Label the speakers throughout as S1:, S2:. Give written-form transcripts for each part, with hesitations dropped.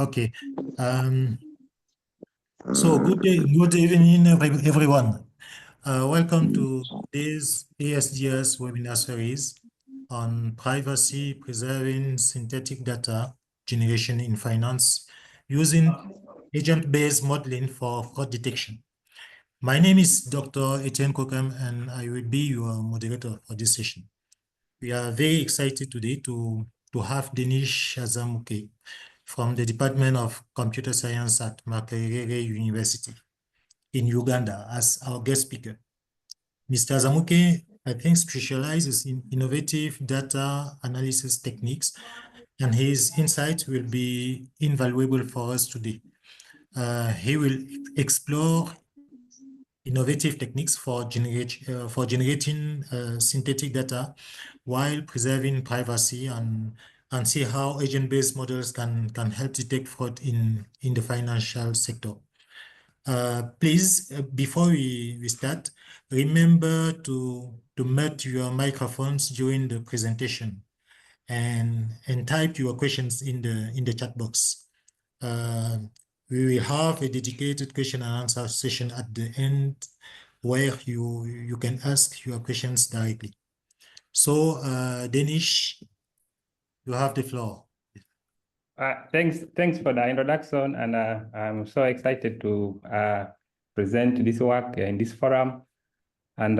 S1: Okay. Um, so good day, good evening, everyone. Welcome to today's ASGS webinar series on privacy preserving synthetic data generation in finance using agent-based modeling for fraud detection. My name is Dr. Etienne Kokem, and I will be your moderator for this session. We are very excited today to have Denish Azamuke from the Department of Computer Science at Makerere University in Uganda as our guest speaker. Mr. Azamuke, I think, specializes in innovative data analysis techniques, and his insights will be invaluable for us today. He will explore innovative techniques for generating synthetic data while preserving privacy and see how agent-based models can help detect fraud in the financial sector. Please, before we start, remember to mute your microphones during the presentation and type your questions in the chat box. We will have a dedicated question and answer session at the end where you can ask your questions directly. So, Denish, you have the floor.
S2: Thanks for the introduction, and I'm so excited to present this work in this forum. And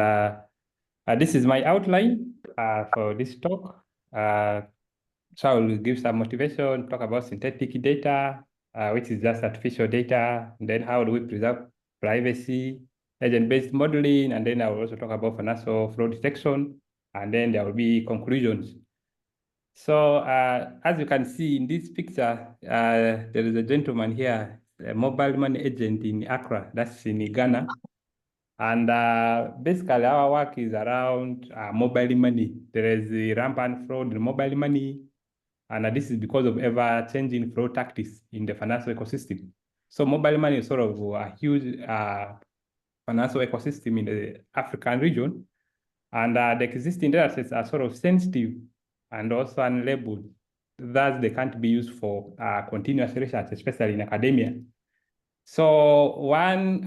S2: this is my outline for this talk. So I will give some motivation, talk about synthetic data, which is just artificial data, and then how do we preserve privacy, agent-based modeling, and then I will also talk about financial fraud detection, and then there will be conclusions. So as you can see in this picture, there is a gentleman here, a mobile money agent in Accra, that's in Ghana. And basically our work is around mobile money. There is a rampant fraud in mobile money, and this is because of ever-changing fraud tactics in the financial ecosystem. So mobile money is sort of a huge financial ecosystem in the African region, and the existing data sets are sort of sensitive and also unlabeled. Thus, they can't be used for continuous research, especially in academia. So one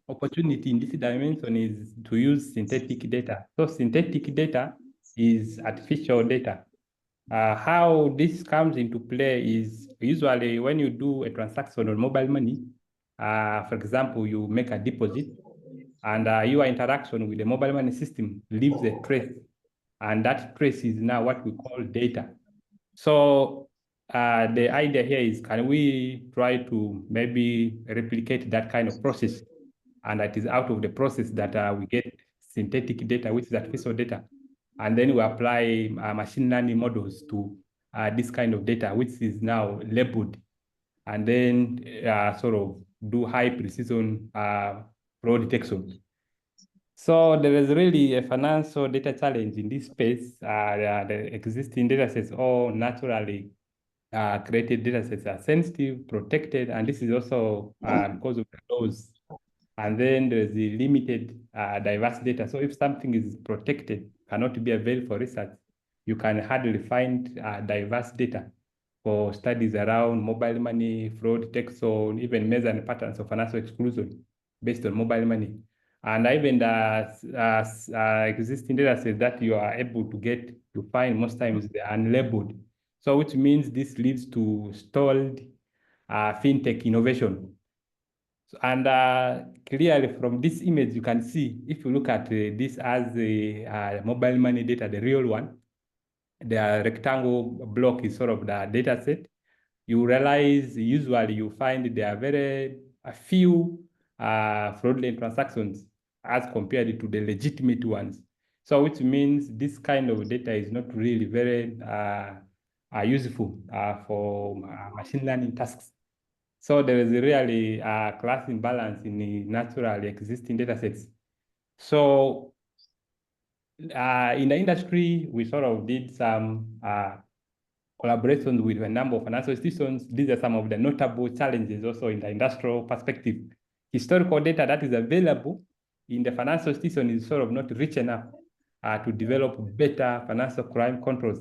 S2: opportunity in this dimension is to use synthetic data. So synthetic data is artificial data. How this comes into play is usually when you do a transaction on mobile money, for example, you make a deposit, and your interaction with the mobile money system leaves a trace, and that trace is now what we call data. So the idea here is, can we try to maybe replicate that kind of process? And it is out of the process that we get synthetic data, which is artificial data. And then we apply machine learning models to this kind of data, which is now labeled, and then sort of do high precision fraud detection. So there is really a financial data challenge in this space. The existing data sets, all naturally created data sets, are sensitive, protected, and this is also because of the laws. And then there's the limited diverse data. So if something is protected, cannot be available for research, you can hardly find diverse data for studies around mobile money, fraud detection, even measuring patterns of financial exclusion based on mobile money. And even the existing data sets that you are able to get, to find most times they are unlabeled. So which means this leads to stalled fintech innovation. And clearly from this image, you can see, if you look at this as a mobile money data, the real one, the rectangle block is sort of the data set. You realize usually you find there are very few fraudulent transactions as compared to the legitimate ones. So which means this kind of data is not really very useful for machine learning tasks. So there is really a class imbalance in the naturally existing data sets. So in the industry, we sort of did some collaborations with a number of financial institutions. These are some of the notable challenges also in the industrial perspective. Historical data that is available in the financial institution is sort of not rich enough to develop better financial crime controls.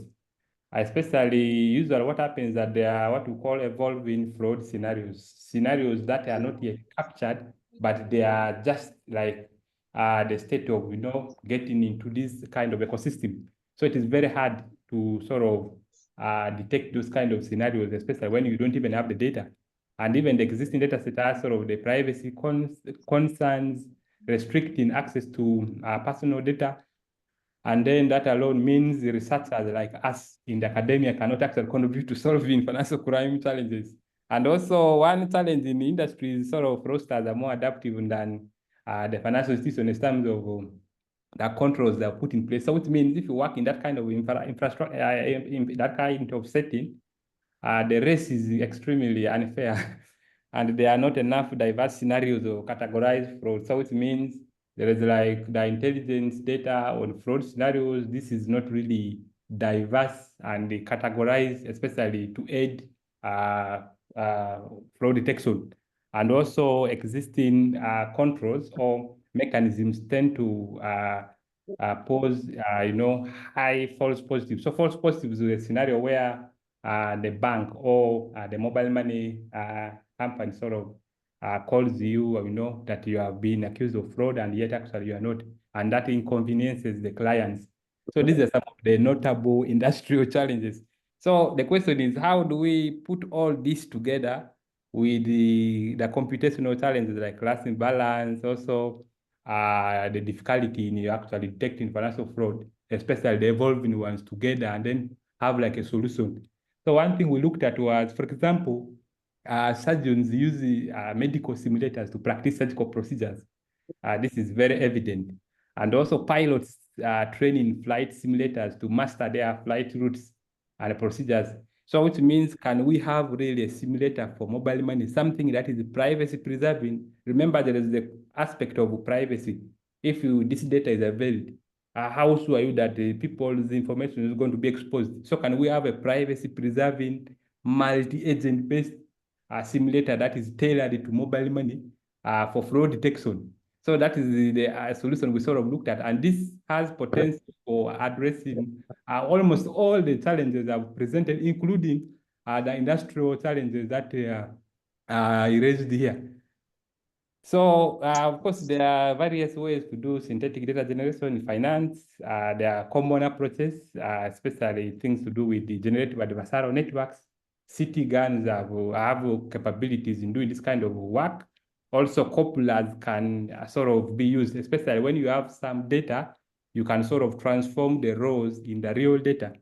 S2: Especially usually what happens that there are what we call evolving fraud scenarios that are not yet captured, but they are just like the state of, getting into this kind of ecosystem. So it is very hard to sort of detect those kind of scenarios, especially when you don't even have the data. And even the existing data set are sort of the privacy concerns, restricting access to personal data. And then that alone means the researchers like us in the academia cannot actually contribute to solving financial crime challenges. And also one challenge in the industry is sort of fraudsters are more adaptive than the financial institutions in terms of the controls that are put in place. So it means if you work in that kind of infrastructure, in that kind of setting, the race is extremely unfair and there are not enough diverse scenarios or categorized fraud. So it means there is like the intelligence data on fraud scenarios. This is not really diverse and categorized, especially to aid fraud detection. And also existing controls or mechanisms tend to pose, high false positives. So false positives is a scenario where the bank or the mobile money company sort of calls you, that you have been accused of fraud and yet actually you are not, and that inconveniences the clients. So these are some of the notable industrial challenges. So the question is, how do we put all this together with the computational challenges like class imbalance, also the difficulty in actually detecting financial fraud, especially the evolving ones together, and then have like a solution. So one thing we looked at was, for example, surgeons use medical simulators to practice surgical procedures. This is very evident. And also pilots train in flight simulators to master their flight routes and procedures. So which means, can we have really a simulator for mobile money, something that is privacy preserving? Remember, there is the aspect of privacy. If this data is available, how sure are you that the people's information is going to be exposed? So can we have a privacy preserving multi-agent based simulator that is tailored to mobile money for fraud detection? So that is the solution we sort of looked at. And this has potential for addressing almost all the challenges I've presented, including the industrial challenges that are raised here. So, of course, there are various ways to do synthetic data generation in finance. There are common approaches, especially things to do with the generative adversarial networks. City guns have capabilities in doing this kind of work. Also, couplers can sort of be used, especially when you have some data, you can sort of transform the rows in the real data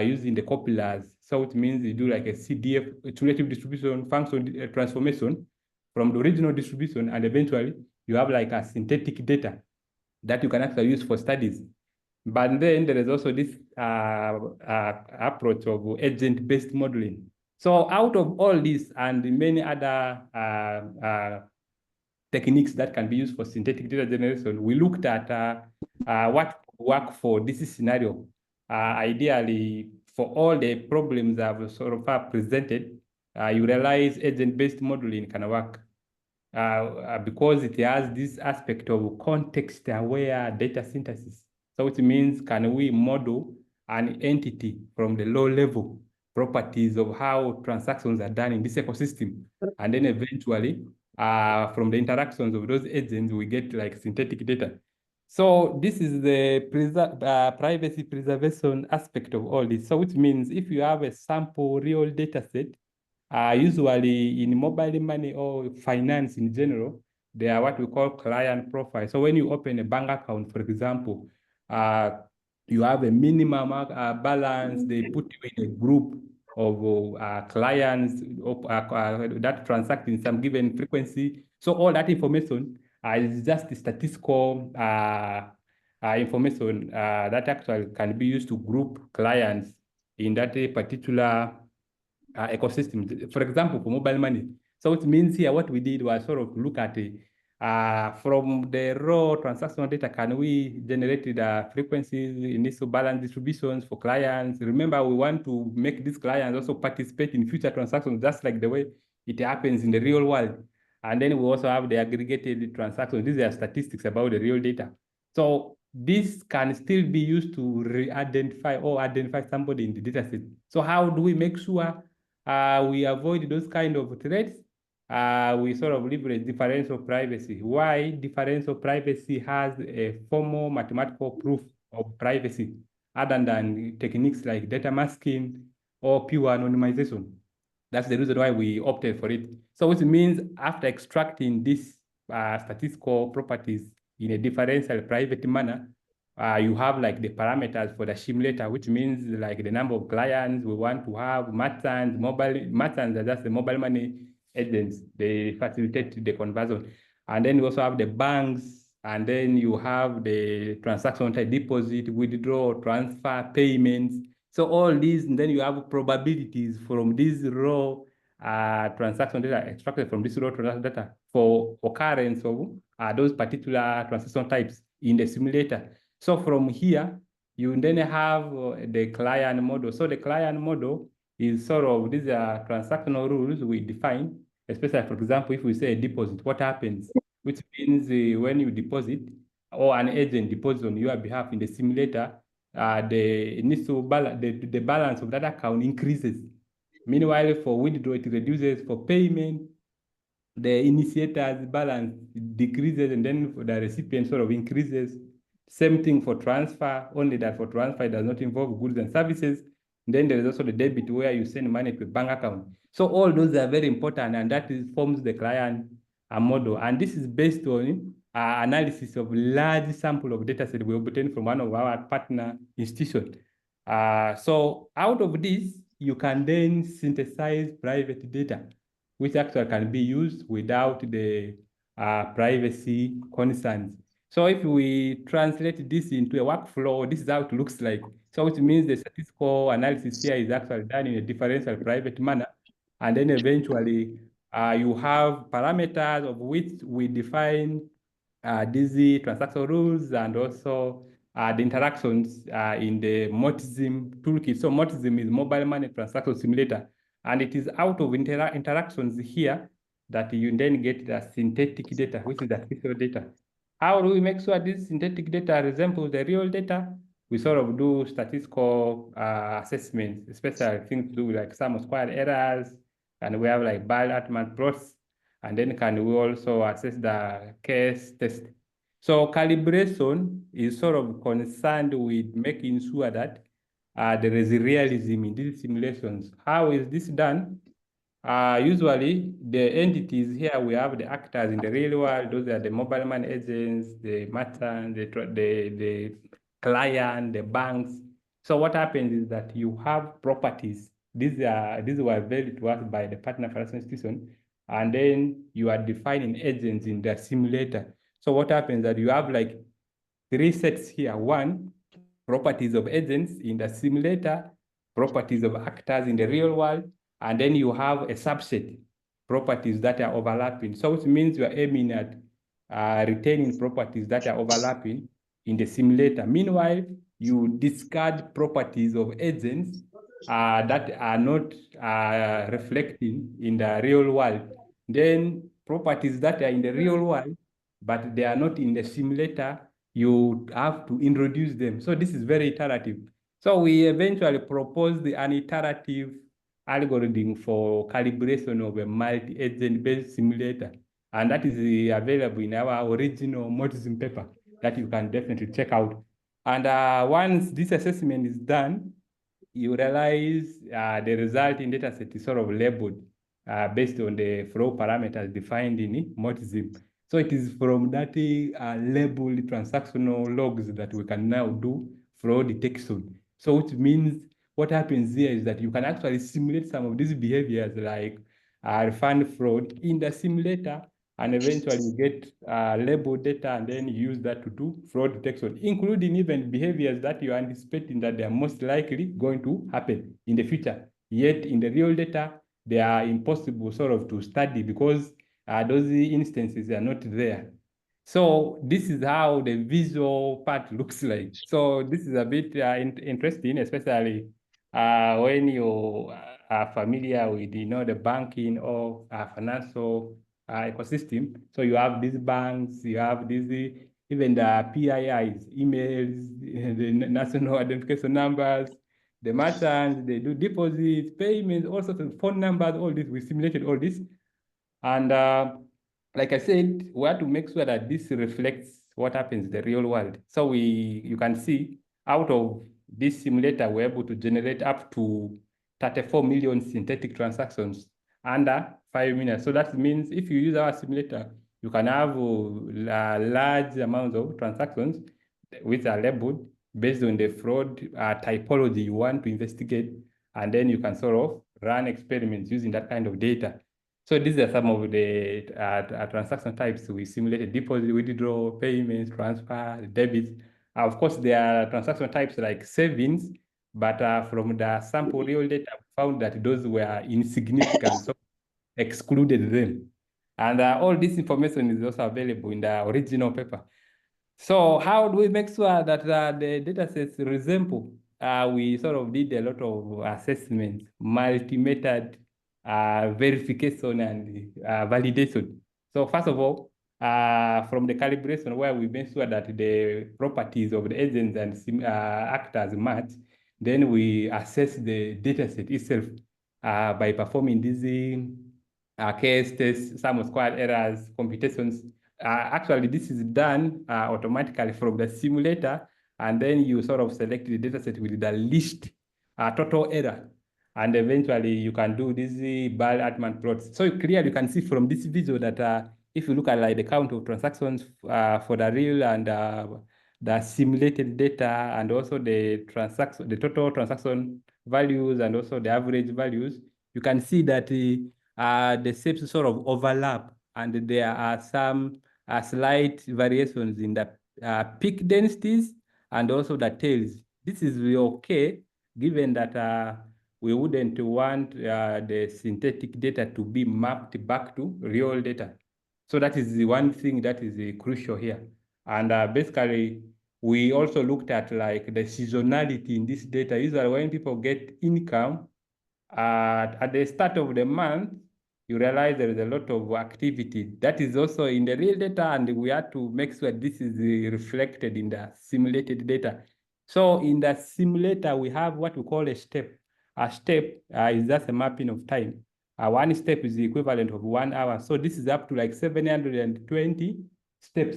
S2: using the couplers. So it means you do like a CDF, a cumulative distribution function transformation from the original distribution, and eventually you have like a synthetic data that you can actually use for studies. But then there is also this approach of agent-based modeling. So out of all this and many other techniques that can be used for synthetic data generation, we looked at what work for this scenario. Ideally, for all the problems I've sort of presented, you realize agent-based modeling can work because it has this aspect of context-aware data synthesis. So it means, can we model an entity from the low-level properties of how transactions are done in this ecosystem, and then eventually, from the interactions of those agents, we get like synthetic data. So this is the privacy preservation aspect of all this. So which means if you have a sample real data set, usually in mobile money or finance in general, they are what we call client profiles. So when you open a bank account, for example, you have a minimum balance, they put you in a group of clients that transact in some given frequency. So all that information is just the statistical information that actually can be used to group clients in that particular ecosystem. For example, for mobile money. So it means here what we did was sort of look at from the raw transactional data, can we generate the frequencies in these balance distributions for clients? Remember, we want to make these clients also participate in future transactions, just like the way it happens in the real world. And then we also have the aggregated transactions. These are statistics about the real data. So this can still be used to re-identify or identify somebody in the dataset. So how do we make sure we avoid those kind of threats? We sort of leverage differential privacy. Why differential privacy has a formal mathematical proof of privacy other than techniques like data masking or pure anonymization. That's the reason why we opted for it. So which means after extracting these statistical properties in a differential private manner, you have like the parameters for the simulator, which means like the number of clients we want to have, merchants are just the mobile money agents. They facilitate the conversion. And then you also have the banks, and then you have the transaction type, deposit, withdraw, transfer, payments. So all these, and then you have probabilities from these raw transaction data extracted from this raw transaction data for occurrence of those particular transaction types in the simulator. So from here, you then have the client model. So the client model is sort of, these are transactional rules we define, especially, for example, if we say a deposit, what happens? Which means when you deposit or an agent deposits on your behalf in the simulator, the initial balance, the balance of that account increases. Meanwhile, for withdraw, it reduces. For payment, the initiator's balance decreases, and then for the recipient sort of increases. Same thing for transfer, only that for transfer, it does not involve goods and services. And then there is also the debit where you send money to a bank account. So all those are very important, and that forms the client model. And this is based on analysis of large sample of data set we obtained from one of our partner institutions. So out of this, you can then synthesize private data, which actually can be used without the privacy concerns. So if we translate this into a workflow, this is how it looks like. So it means the statistical analysis here is actually done in a differential private manner. And then eventually you have parameters of which we define these transaction rules and also the interactions in the Motism toolkit. So Motism is mobile money transaction simulator. And it is out of interactions here that you then get the synthetic data, which is the artificial data. How do we make sure this synthetic data resembles the real data? We sort of do statistical assessments, especially things to do with like sum of squared errors, and we have like Bell-Altman plots, and then can we also assess the case test. So calibration is sort of concerned with making sure that there is realism in these simulations. How is this done? Usually, the entities here, we have the actors in the real world. Those are the mobile money agents, the merchant, the client, the banks. So what happens is that you have properties. These were valued to us by the partner financial institution, and then you are defining agents in the simulator. So what happens is that you have like 3 sets here. One, properties of agents in the simulator, properties of actors in the real world, and then you have a subset, properties that are overlapping. So it means you are aiming at retaining properties that are overlapping in the simulator. Meanwhile, you discard properties of agents that are not reflecting in the real world. Then properties that are in the real world, but they are not in the simulator, you have to introduce them. So this is very iterative. So we eventually proposed an iterative algorithm for calibration of a multi-agent based simulator. And that is available in our original Motism paper that you can definitely check out. And once this assessment is done, you realize the resulting dataset is sort of labeled based on the flow parameters defined in Motism. So it is from that labeled transactional logs that we can now do flow detection. So which means what happens here is that you can actually simulate some of these behaviors like refund fraud in the simulator, and eventually you get labeled data, and then you use that to do fraud detection, including even behaviors that you are anticipating that they are most likely going to happen in the future. Yet in the real data, they are impossible sort of to study because those instances are not there. So this is how the visual part looks like. So this is a bit interesting, especially when you are familiar with, the banking or financial ecosystem. So you have these banks, you have these even the PIIs, emails, the national identification numbers, the merchants, they do deposits, payments, all sorts of phone numbers, all this. We simulated all this. And like I said, we have to make sure that this reflects what happens in the real world. So you can see out of this simulator, we're able to generate up to 34 million synthetic transactions under 5 minutes. So that means if you use our simulator, you can have large amounts of transactions which are labeled based on the fraud typology you want to investigate. And then you can sort of run experiments using that kind of data. So these are some of the transaction types we simulated: deposit, withdrawal, payments, transfer, debits. Of course, there are transaction types like savings, but from the sample real data, we found that those were insignificant, so excluded them. And all this information is also available in the original paper. So how do we make sure that the data sets resemble? We sort of did a lot of assessments, multi-method verification and validation. So first of all, from the calibration, where we make sure that the properties of the agents and actors match, then we assess the data set itself by performing these case tests, sum of squared errors, computations. Actually, this is done automatically from the simulator, and then you sort of select the dataset with the least total error. And eventually you can do these Bell-Altman plots. So clearly you can see from this video that if you look at like the count of transactions for the real and the simulated data, and also the total transaction values, and also the average values, you can see that the shapes sort of overlap, and there are some slight variations in the peak densities and also the tails. This is okay, given that we wouldn't want the synthetic data to be mapped back to real data. So that is the one thing that is crucial here. And basically, we also looked at like the seasonality in this data. Usually when people get income at the start of the month, you realize there is a lot of activity. That is also in the real data, and we have to make sure this is reflected in the simulated data. So in the simulator, we have what we call a step. A step is just a mapping of time. One step is the equivalent of 1 hour. So this is up to like 720 steps.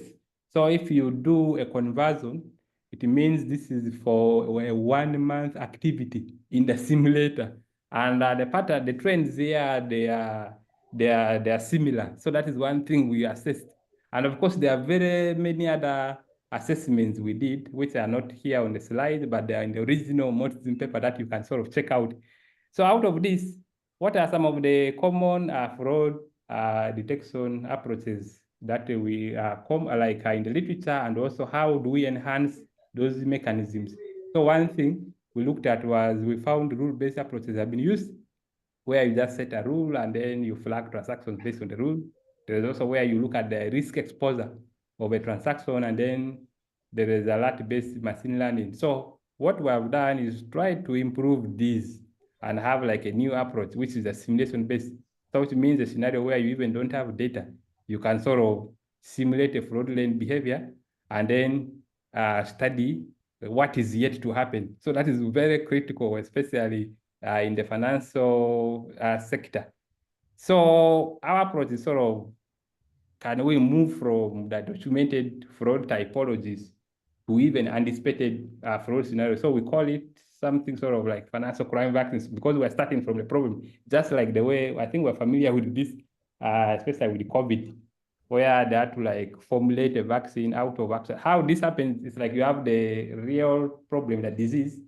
S2: So if you do a conversion, it means this is for a 1 month activity in the simulator. And the pattern, the trends here, they are similar. So that is one thing we assessed. And of course, there are very many other assessments we did, which are not here on the slide, but they are in the original Mautism paper that you can sort of check out. So out of this, what are some of the common fraud detection approaches that we like in the literature, and also how do we enhance those mechanisms? So one thing we looked at was we found rule-based approaches have been used, where you just set a rule and then you flag transactions based on the rule. There's also where you look at the risk exposure of a transaction, and then there is alert-based machine learning. So what we have done is try to improve these and have like a new approach, which is a simulation-based. So it means a scenario where you even don't have data. You can sort of simulate a fraudulent behavior and then study what is yet to happen. So that is very critical, especially in the financial sector. So our approach is sort of, can we move from the documented fraud typologies to even anticipated fraud scenarios? So we call it something sort of like financial crime vaccines, because we're starting from the problem, just like the way I think we're familiar with this, especially with the COVID, where they had to like formulate a vaccine out of vaccine. How this happens is like you have the real problem, the disease,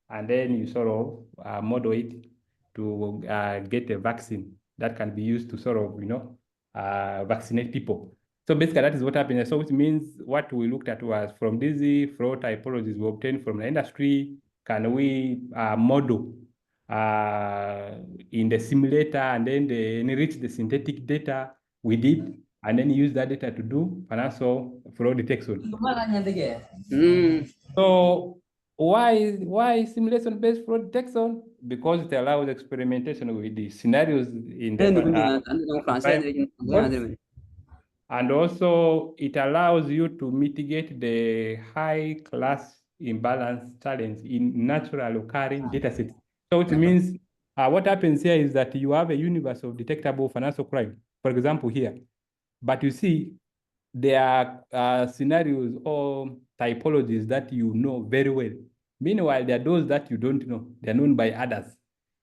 S2: and then you sort of model it to get a vaccine that can be used to sort of, vaccinate people. So basically that is what happened. So it means what we looked at was from these fraud typologies we obtained from the industry, can we model in the simulator and then enrich the synthetic data we did, and then use that data to do financial fraud detection. So why simulation-based fraud detection? Because it allows experimentation with the scenarios in the And also it allows you to mitigate the high class imbalance challenge in natural occurring data sets. So it means what happens here is that you have a universe of detectable financial crime, for example, here. But you see, there are scenarios or typologies that you know very well. Meanwhile, there are those that you don't know. They're known by others.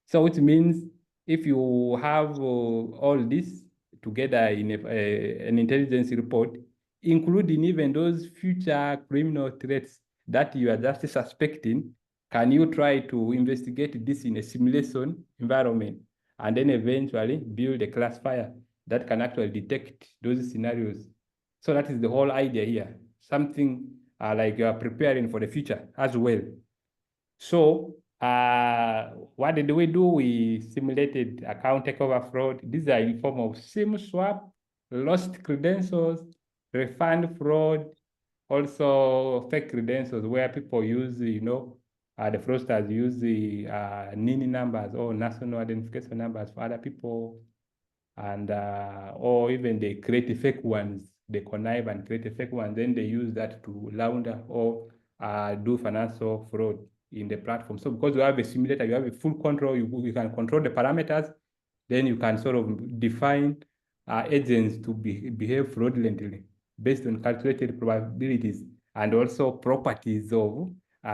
S2: So it means if you have all this together in an intelligence report, including even those future criminal threats that you are just suspecting, can you try to investigate this in a simulation environment and then eventually build a classifier that can actually detect those scenarios? So that is the whole idea here, something like you are preparing for the future as well. So what did we do? We simulated account takeover fraud. These are in form of SIM swap, lost credentials, refund fraud, also fake credentials where people use, the fraudsters use the NIN numbers or national identification numbers for other people, and or even they create fake ones. They connive and create fake ones, then they use that to launder or do financial fraud in the platform. So because you have a simulator, you have a full control, you can control the parameters, then you can sort of define agents to behave fraudulently based on calculated probabilities and also properties of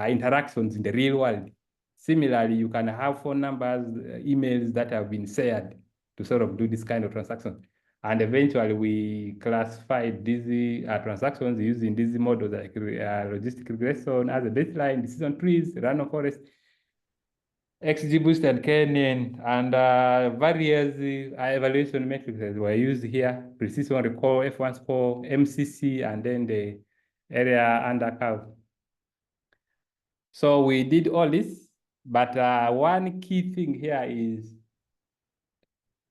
S2: interactions in the real world. Similarly, you can have phone numbers, emails that have been shared to sort of do this kind of transaction. And eventually we classified these transactions using these models like logistic regression as a baseline, decision trees, random forest, XGBoost and KNN, and various evaluation metrics were used here: precision recall, F1 score, MCC, and then the area under curve. So we did all this, but one key thing here is,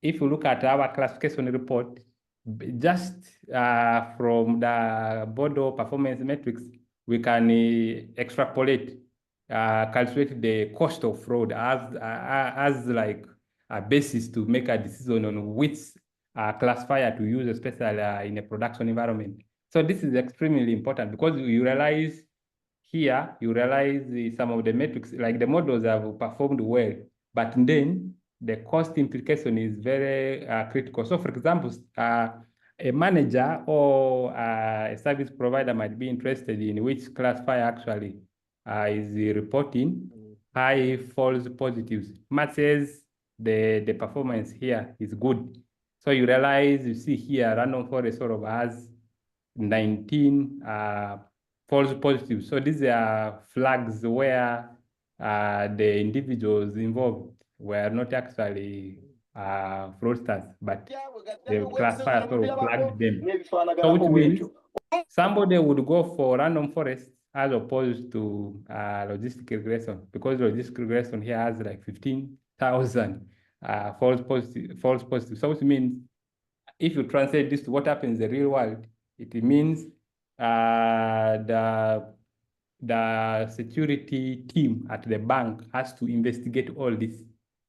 S2: if you look at our classification report, just from the Bodo performance metrics, we can extrapolate, calculate the cost of fraud as like a basis to make a decision on which classifier to use, especially in a production environment. So this is extremely important because you realize here, some of the metrics, like the models have performed well, but then the cost implication is very critical. So for example, a manager or a service provider might be interested in which classifier actually is reporting high false positives. Matt says the performance here is good. So you realize, you see here, random forest sort of has 19 false positives. So these are flags where the individuals involved were not actually fraudsters, but the classifier sort of flagged them. So which means somebody would go for random forest as opposed to logistic regression, because logistic regression here has like 15,000 false positives. So it means if you translate this to what happens in the real world, it means the security team at the bank has to investigate all this,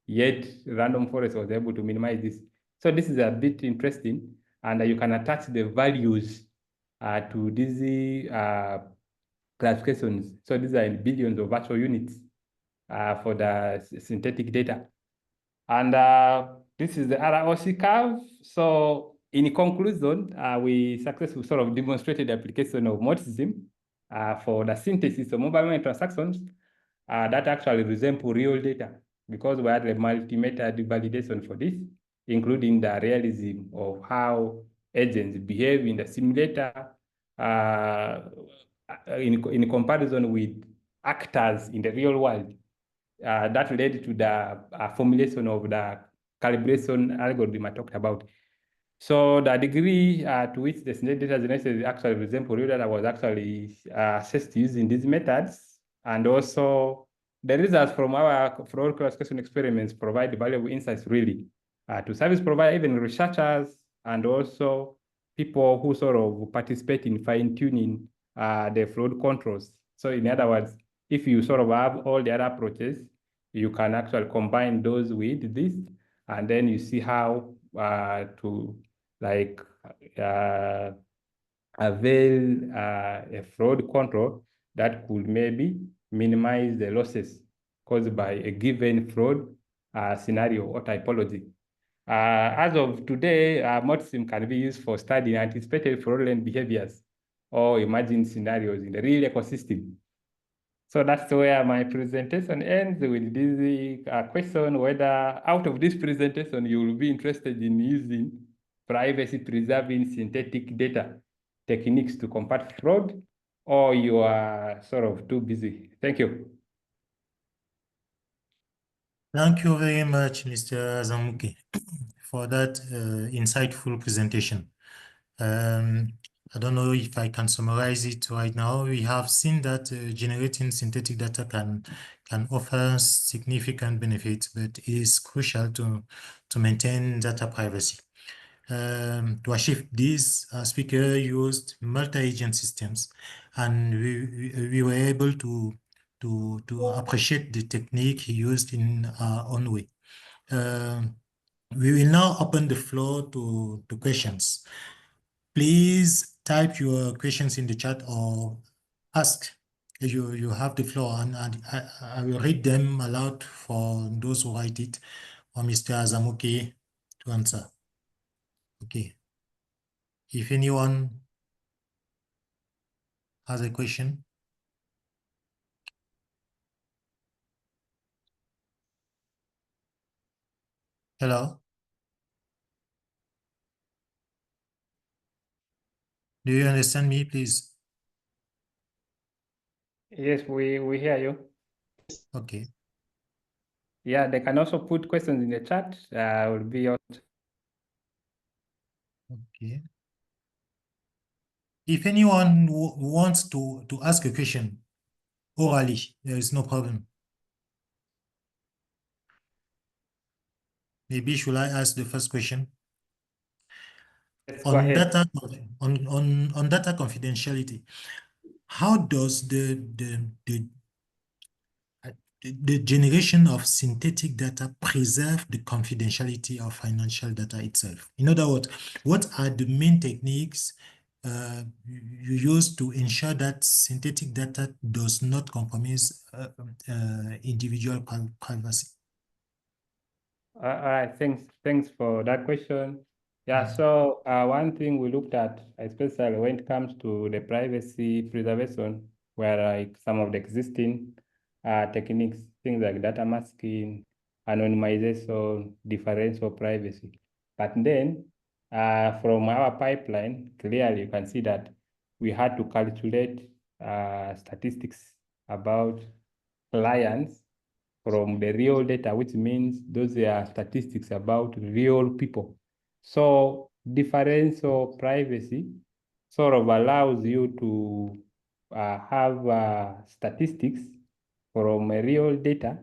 S2: yet random forest was able to minimize this. So this is a bit interesting, and you can attach the values to these classifications. So these are in billions of virtual units for the synthetic data. And this is the ROC curve. So in conclusion, we successfully sort of demonstrated the application of Mortism for the synthesis of mobile money transactions that actually resemble real data, because we had a multi-method validation for this, including the realism of how agents behave in the simulator in comparison with actors in the real world. That led to the formulation of the calibration algorithm I talked about. So the degree to which the synthetic data generation actually resemble real data was actually assessed using these methods. And also the results from our fraud classification experiments provide valuable insights really to service providers, even researchers, and also people who sort of participate in fine-tuning the fraud controls. So in other words, if you sort of have all the other approaches, you can actually combine those with this, and then you see how to like avail a fraud control that could maybe minimize the losses caused by a given fraud scenario or typology. As of today, Multisim can be used for studying anticipated fraudulent behaviors or emerging scenarios in the real ecosystem. So that's where my presentation ends with this question, whether out of this presentation, you will be interested in using privacy-preserving synthetic data techniques to combat fraud, or you are sort of too busy. Thank you.
S1: Thank you very much, Mr. Azamuke, for that insightful presentation. I don't know if I can summarize it right now. We have seen that generating synthetic data can offer significant benefits, but it is crucial to maintain data privacy. To achieve this, speaker used multi-agent systems, and we were able to appreciate the technique he used in our own way. We will now open the floor to questions. Please type your questions in the chat or ask. You have the floor, and I will read them aloud for those who write it, or Mr. Azamuke to answer. Okay. If anyone has a question. Hello? Do you understand me, please?
S2: Yes, we hear you.
S1: Okay.
S2: Yeah, they can also put questions in the chat. Will be
S1: Okay. If anyone wants to ask a question orally, there is no problem. Maybe should I ask the first question?
S2: Let's go ahead.
S1: On data confidentiality, how does the generation of synthetic data preserve the confidentiality of financial data itself? In other words, what are the main techniques you use to ensure that synthetic data does not compromise individual privacy?
S2: All right, thanks for that question. Yeah, so one thing we looked at, especially when it comes to the privacy preservation, where like some of the existing techniques, things like data masking, anonymization, differential privacy. But then from our pipeline, clearly you can see that we had to calculate statistics about clients from the real data, which means those are statistics about real people. So differential privacy sort of allows you to have statistics from real data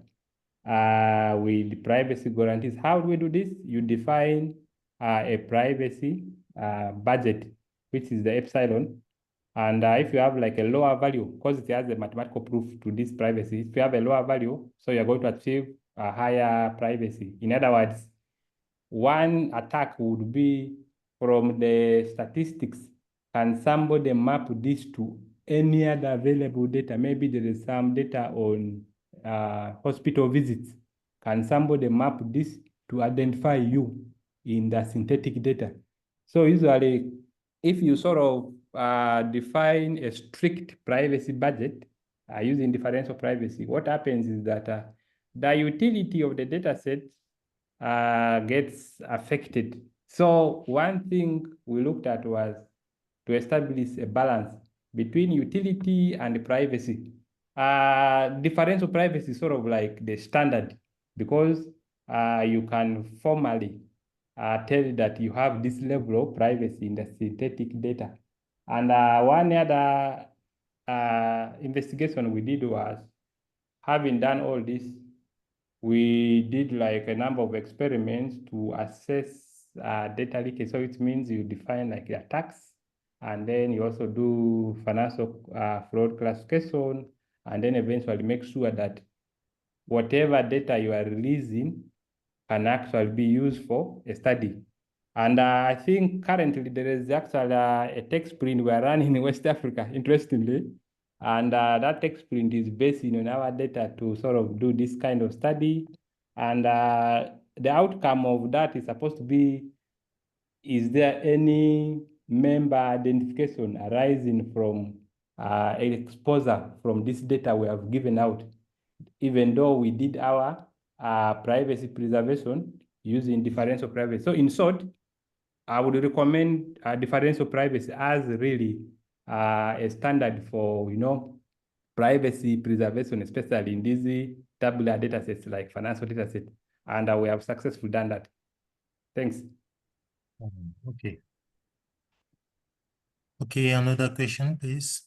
S2: with privacy guarantees. How do we do this? You define a privacy budget, which is the epsilon. And if you have like a lower value, because it has a mathematical proof to this privacy, if you have a lower value, so you're going to achieve a higher privacy. In other words, one attack would be from the statistics. Can somebody map this to any other available data? Maybe there is some data on hospital visits. Can somebody map this to identify you in the synthetic data? So usually, if you sort of define a strict privacy budget using differential privacy, what happens is that the utility of the data set gets affected. So one thing we looked at was to establish a balance between utility and privacy. Differential privacy is sort of like the standard, because you can formally tell that you have this level of privacy in the synthetic data. And one other investigation we did was, having done all this, we did like a number of experiments to assess data leakage. So it means you define like the attacks, and then you also do financial fraud classification, and then eventually make sure that whatever data you are releasing can actually be used for a study. And I think currently there is actually a tech sprint we are running in West Africa, interestingly. And that tech sprint is based on our data to sort of do this kind of study. And the outcome of that is supposed to be, is there any member identification arising from exposure from this data we have given out, even though we did our privacy preservation using differential privacy. So in short, I would recommend differential privacy as really a standard for, privacy preservation, especially in these tabular data sets like financial data set. And we have successfully done that. Thanks.
S1: Okay. Okay, another question, please.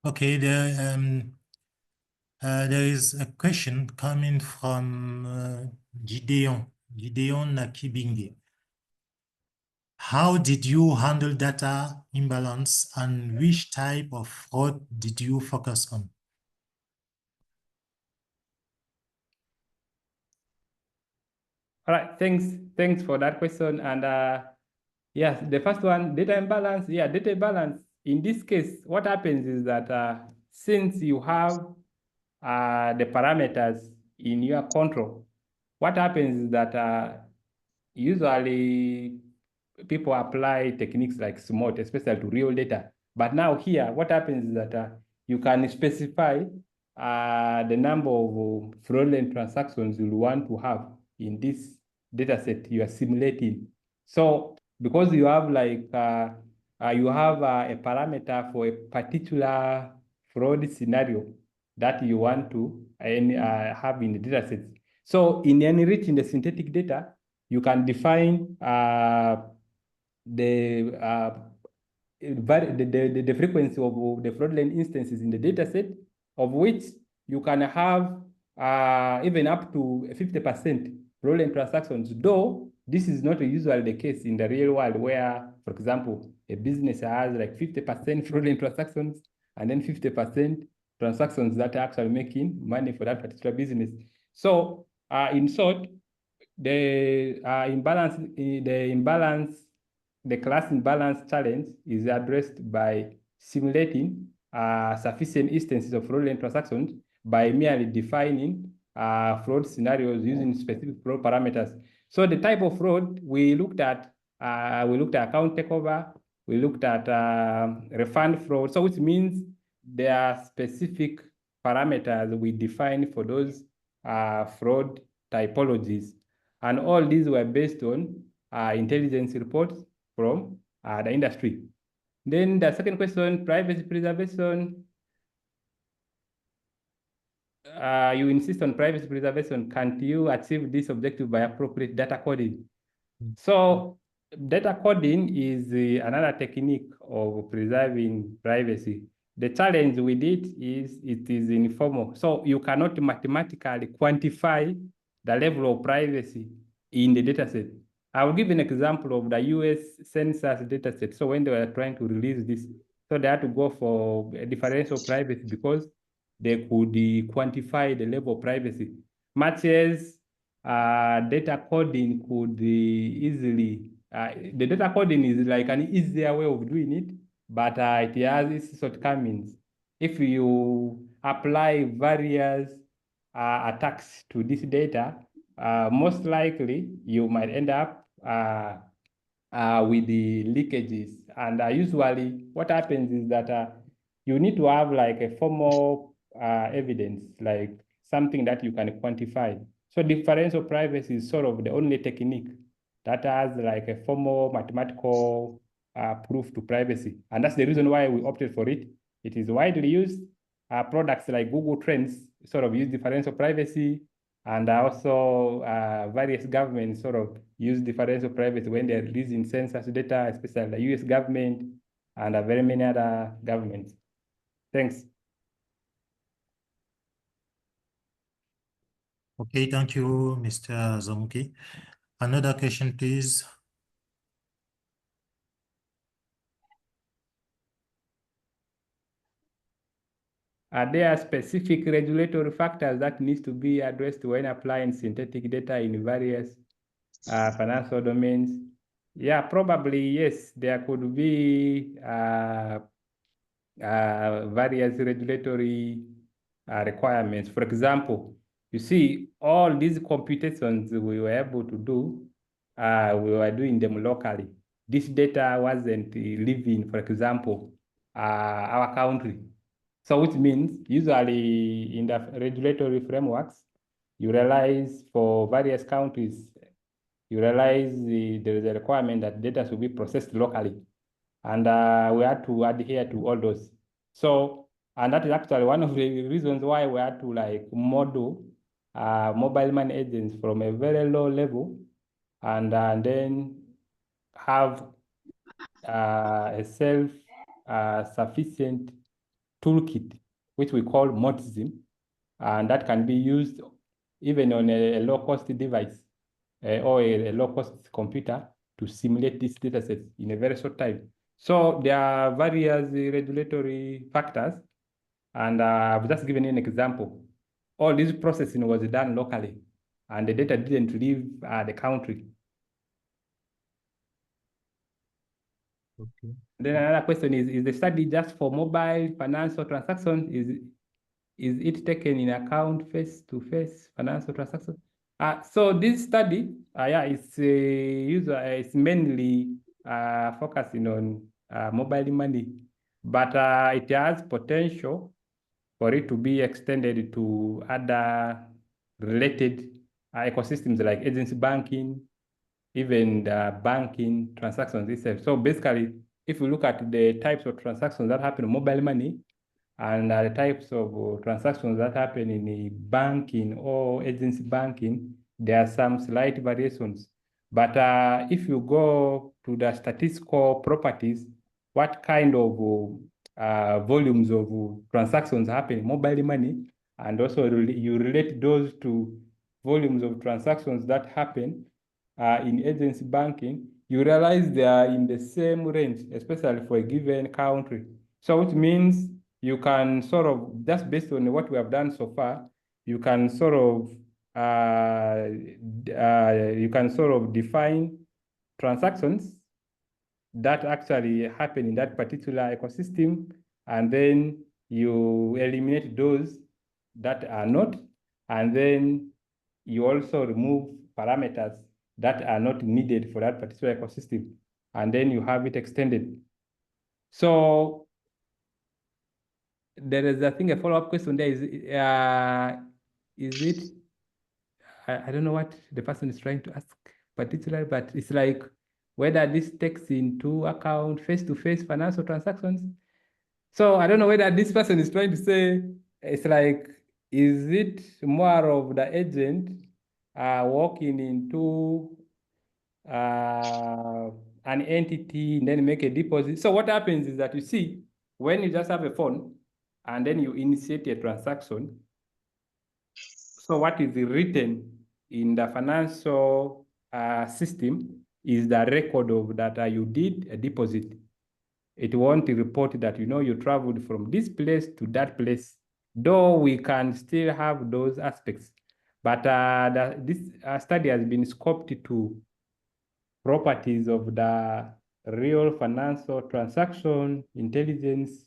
S1: Okay, there is a question coming from Gideon Nakibinge. How did you handle data imbalance and which type of fraud did you focus on?
S2: All right, thanks for that question. And yes, the first one, data imbalance. Yeah, data imbalance. In this case, what happens is that since you have the parameters in your control, what happens is that usually people apply techniques like SMART, especially to real data. But now here, what happens is that you can specify the number of fraudulent transactions you want to have in this data set you are simulating. So because you have like, you have a parameter for a particular fraud scenario that you want to have in the data set. So in enriching the synthetic data, you can define the frequency of the fraudulent instances in the data set, of which you can have even up to 50% fraudulent transactions, though this is not usually the case in the real world where, for example, a business has like 50% fraudulent transactions and then 50% transactions that are actually making money for that particular business. So in short, the class imbalance challenge is addressed by simulating sufficient instances of fraudulent transactions by merely defining fraud scenarios using specific fraud parameters. So the type of fraud we looked at account takeover, we looked at refund fraud. So which means there are specific parameters we define for those fraud typologies. And all these were based on intelligence reports from the industry. Then the second question, privacy preservation. You insist on privacy preservation. Can't you achieve this objective by appropriate data coding? So data coding is another technique of preserving privacy. The challenge with it is informal. So you cannot mathematically quantify the level of privacy in the dataset. I will give an example of the US Census dataset. So when they were trying to release this, so they had to go for a differential privacy because they could quantify the level of privacy, much as data coding could easily, the data coding is like an easier way of doing it, but it has its shortcomings. If you apply various attacks to this data, most likely you might end up with the leakages. And usually what happens is that you need to have like a formal evidence, like something that you can quantify. So differential privacy is sort of the only technique that has like a formal mathematical proof to privacy. And that's the reason why we opted for it. It is widely used. Products like Google Trends sort of use differential privacy, and also various governments sort of use differential privacy when they're releasing census data, especially the US government and very many other governments. Thanks.
S1: Okay, thank you, Mr. Zamuki. Another question, please.
S2: Are there specific regulatory factors that needs to be addressed when applying synthetic data in various financial domains? Yeah, probably yes. There could be various regulatory requirements. For example, you see, all these computations we were able to do, we were doing them locally. This data wasn't living, for example, our country. So which means usually in the regulatory frameworks, you realize for various countries, you realize there is a requirement that data should be processed locally. And we had to adhere to all those. So, and that is actually one of the reasons why we had to like model mobile money agents from a very low level and then have a self-sufficient toolkit, which we call Motism, and that can be used even on a low-cost device or a low-cost computer to simulate these datasets in a very short time. So there are various regulatory factors, and I've just given you an example. All this processing was done locally, and the data didn't leave the country.
S1: Okay.
S2: Then another question is the study just for mobile financial transactions? Is it taken in account face-to-face financial transactions? So this study, yeah, it's mainly focusing on mobile money, but it has potential for it to be extended to other related ecosystems like agency banking, even the banking transactions itself. So basically, if you look at the types of transactions that happen in mobile money and the types of transactions that happen in the banking or agency banking, there are some slight variations. But if you go to the statistical properties, what kind of volumes of transactions happen in mobile money, and also you relate those to volumes of transactions that happen in agency banking, you realize they are in the same range, especially for a given country. So which means you can sort of, just based on what we have done so far, you can sort of define transactions that actually happen in that particular ecosystem, and then you eliminate those that are not, and then you also remove parameters that are not needed for that particular ecosystem, and then you have it extended. So there is, I think, a follow-up question there. Is it, I don't know what the person is trying to ask particularly, but it's like whether this takes into account face-to-face financial transactions. So I don't know whether this person is trying to say, it's like, is it more of the agent walking into an entity and then make a deposit? So what happens is that, you see, when you just have a phone and then you initiate a transaction, so what is written in the financial system is the record of that you did a deposit. It won't report that, you traveled from this place to that place, though we can still have those aspects. But this study has been scoped to properties of the real financial transaction intelligence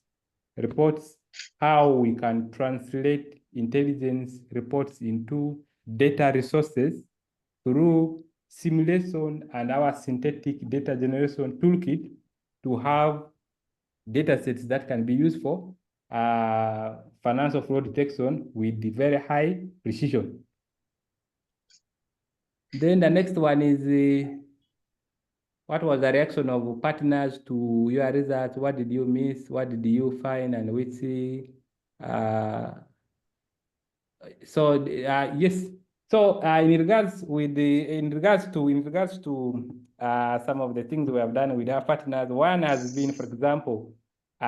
S2: reports, how we can translate intelligence reports into data resources through simulation and our synthetic data generation toolkit to have data sets that can be used for financial fraud detection with very high precision. Then the next one is what was the reaction of partners to your results? What did you miss? What did you find? And which yes. So in regards to some of the things we have done with our partners, one has been, for example,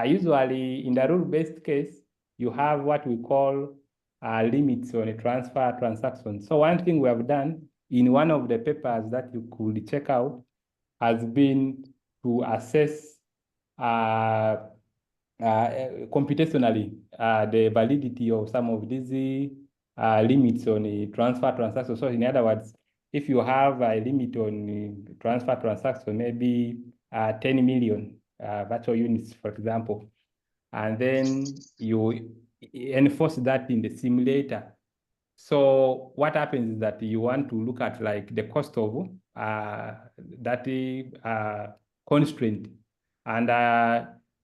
S2: usually in the rule-based case, you have what we call limits on a transfer transaction. So one thing we have done in one of the papers that you could check out has been to assess computationally the validity of some of these limits on the transfer transaction. So in other words, if you have a limit on transfer transaction, maybe 10 million virtual units, for example, and then you enforce that in the simulator. So what happens is that you want to look at like the cost of that constraint, and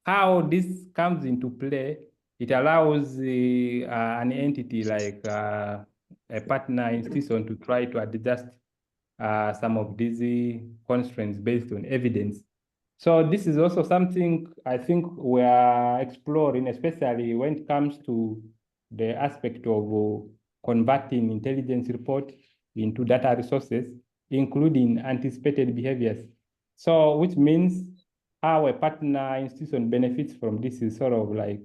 S2: how this comes into play. It allows an entity like a partner institution to try to adjust some of these constraints based on evidence. So this is also something I think we are exploring, especially when it comes to the aspect of converting intelligence report into data resources, including anticipated behaviors. So which means how a partner institution benefits from this is sort of like,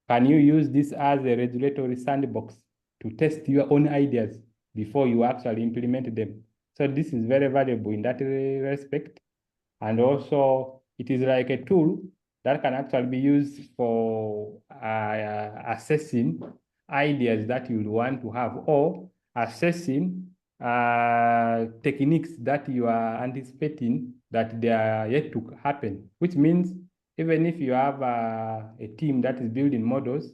S2: can you use this as a regulatory sandbox to test your own ideas before you actually implement them? So this is very valuable in that respect. And also it is like a tool that can actually be used for assessing ideas that you would want to have, or assessing techniques that you are anticipating that they are yet to happen, which means even if you have a team that is building models,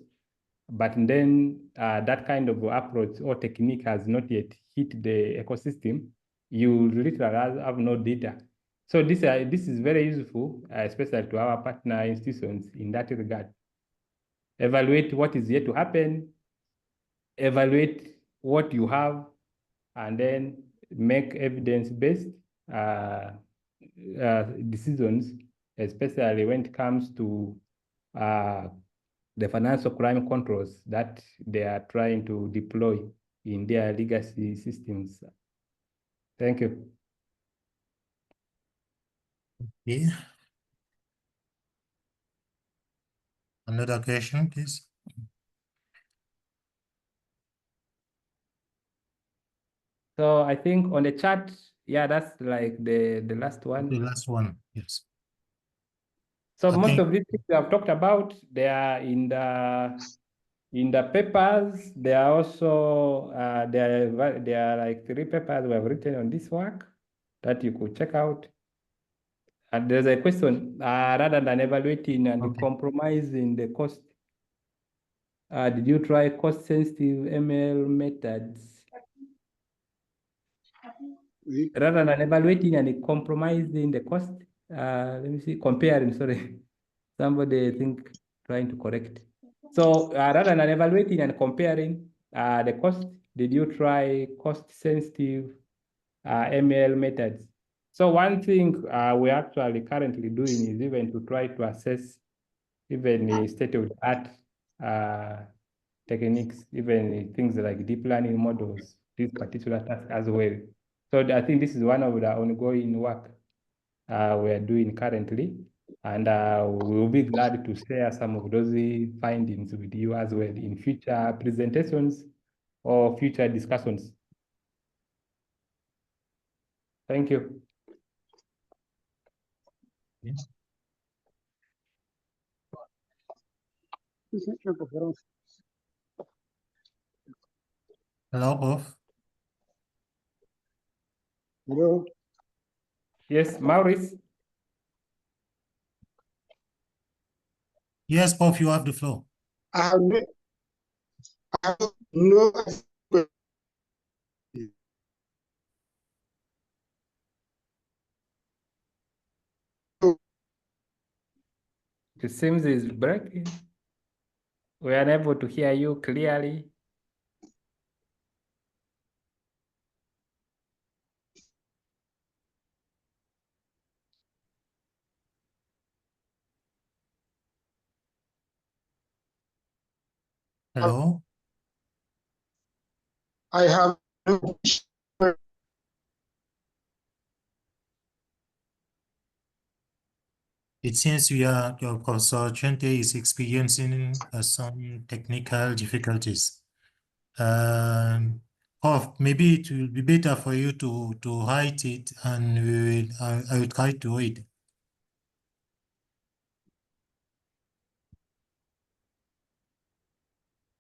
S2: but then that kind of approach or technique has not yet hit the ecosystem, you literally have no data. So this is very useful, especially to our partner institutions in that regard. Evaluate what is yet to happen, evaluate what you have, and then make evidence-based decisions, especially when it comes to the financial crime controls that they are trying to deploy in their legacy systems. Thank you.
S1: Yeah. Another question, please.
S2: So I think on the chart, yeah, that's like the last one.
S1: The last one, yes.
S2: So
S1: I
S2: most
S1: think-
S2: of these things we have talked about, they are in the papers. They are also there are like 3 papers we have written on this work that you could check out. And there's a question, rather than evaluating and compromising the cost, did you try cost-sensitive ML methods? Rather than evaluating and compromising the cost, let me see, comparing, sorry. Somebody, I think, trying to correct. So rather than evaluating and comparing the cost, did you try cost-sensitive ML methods? So one thing we're actually currently doing is even to try to assess even the state-of-the-art techniques, even things like deep learning models, this particular task as well. So I think this is one of the ongoing work we're doing currently, and we'll be glad to share some of those findings with you as well in future presentations or future discussions. Thank you.
S1: Yeah. Hello, Prof.
S3: Hello.
S2: Yes, Maurice.
S1: Yes, Prof, you have the floor.
S3: I have no
S2: It seems it's breaking. We are unable to hear you clearly.
S1: Hello?
S3: I have
S1: It seems your Professor Chente is experiencing some technical difficulties. Prof, maybe it will be better for you to write it, and I will try to read.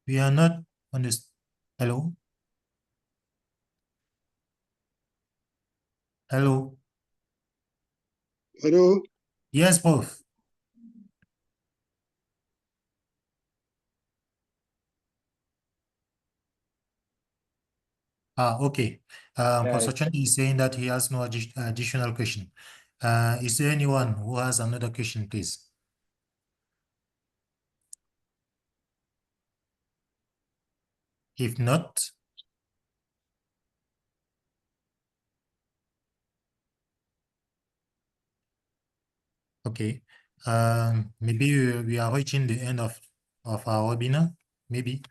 S1: We are not on this. Hello? Hello?
S3: Hello?
S1: Yes, Prof. Okay. Professor Chen is saying that he has no additional question. Is there anyone who has another question, please? If not, okay. Maybe we are reaching the end of our webinar, maybe.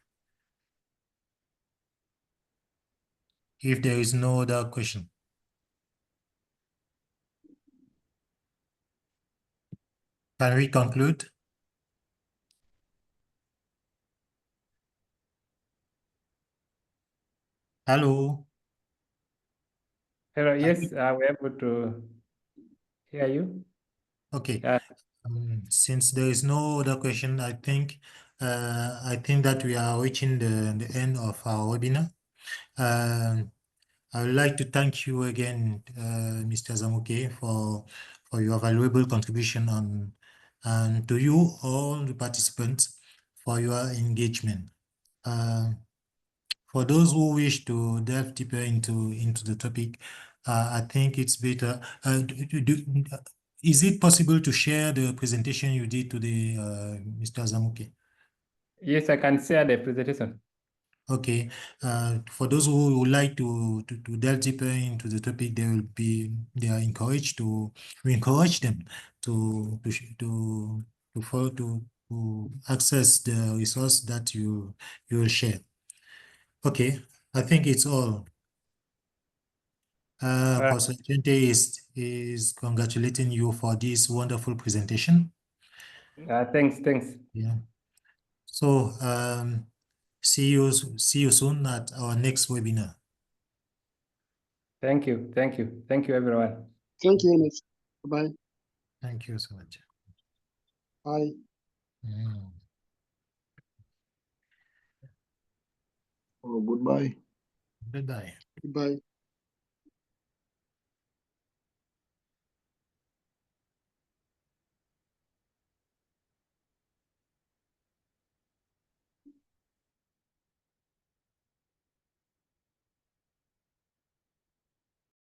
S1: If there is no other question. Can we conclude? Hello?
S2: Hello, yes, we're able to hear you.
S1: Okay.
S2: Yeah.
S1: Since there is no other question, I think that we are reaching the end of our webinar. I would like to thank you again, Mr. Zamuke, for your valuable contribution and to you, all the participants, for your engagement. For those who wish to delve deeper into the topic, I think it's better. Is it possible to share the presentation you did today, Mr. Zamuke?
S2: Yes, I can share the presentation.
S1: Okay. For those who would like to delve deeper into the topic, they are encouraged to, we encourage them to follow, to access the resource that you will share. Okay, I think it's all. Professor Gente is congratulating you for this wonderful presentation.
S2: Thanks.
S1: Yeah. So see you soon at our next webinar.
S2: Thank you, everyone.
S3: Thank you, Ernest. Bye.
S1: Thank you so much.
S3: Bye.
S4: Oh, goodbye.
S1: Goodbye.
S3: Goodbye.